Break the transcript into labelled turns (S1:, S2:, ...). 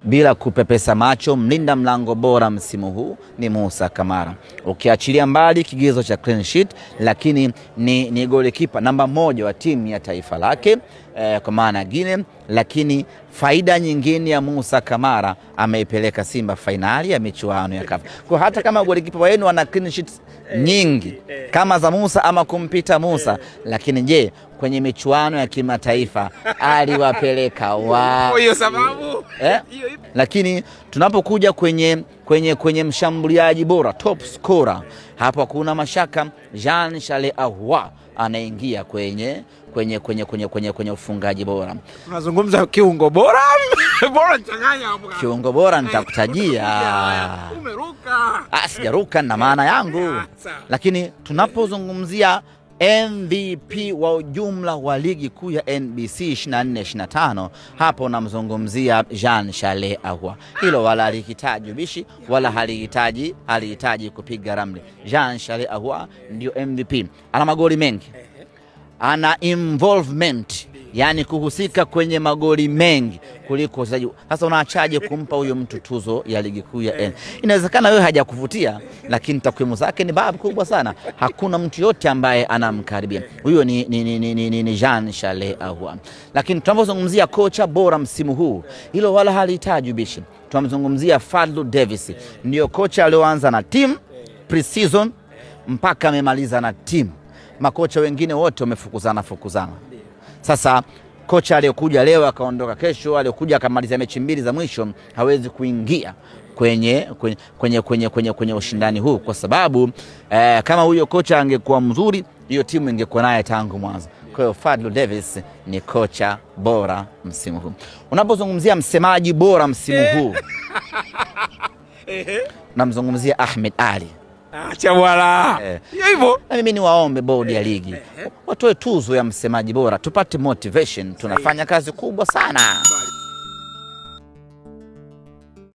S1: bila kupepesa macho, mlinda mlango bora msimu huu ni Musa Kamara. Ukiachilia mbali kigezo cha clean sheet, lakini ni golikipa namba 1 wa timu ya taifa lake kwa maana Guinea. Lakini faida nyingine ya Musa Kamara, ameipeleka Simba finali ya michuano ya CAF. Kwa hata kama golikipa wenu wana clean sheets nyingi kama za Musa ama kumpita Musa, lakini je, kwenye michuano ya kimataifa aliwapeleka wa
S2: hiyo sababu
S1: lakini tunapokuja kwenye mshambuliaji bora, top scorer, hapo kuna mashaka Jean Charles Ahoua anaingia kwenye ufungaji bora.
S2: Tunazungumza kiungo bora bora changanya hapo.
S1: Kiungo bora nitakutajia.
S2: Umeruka.
S1: Sijaruka na maana yangu. Lakini tunapozungumzia MVP wa ujumla wa ligi kuu ya NBC 24-25, hapo namzungumzia Jean Charles Ahoua. Hilo wala halihitaji ubishi wala halihitaji kupiga ramli. Jean Charles Ahoua ndio MVP. Ana magoli mengi, ana involvement, yani kuhusika kwenye magoli mengi kuliko wachezaji. Sasa unaachaje kumpa huyo mtu tuzo ya ligi kuu ya N? Inawezekana wewe hajakuvutia, lakini takwimu zake ni babu kubwa sana. Hakuna mtu yote ambaye anamkaribia. Huyo ni Jean Charles Ahoua. Lakini tunapozungumzia kocha bora msimu huu, hilo wala halihitaji ubishi. Tunamzungumzia Fadlu Davis. Ndio kocha alioanza na timu pre-season mpaka amemaliza na timu. Makocha wengine wote wamefukuzana. Sasa kocha aliyokuja leo akaondoka kesho, aliyokuja akamaliza mechi 2 za mwisho, hawezi kuingia kwenye ushindani huu, kwa sababu kama huyo kocha angekuwa mzuri, hiyo timu ingekuwa naye tangu mwanzo. Kwa hiyo Fadlu Davis ni kocha bora msimu huu. Unapozungumzia msemaji bora msimu huu, namzungumzia Ahmed Ally.
S2: Acha bwana. Hivyo.
S1: Na mimi niwaombe bodi ya ligi watoe tuzo ya msemaji bora, tupate motivation. Tunafanya kazi kubwa sana.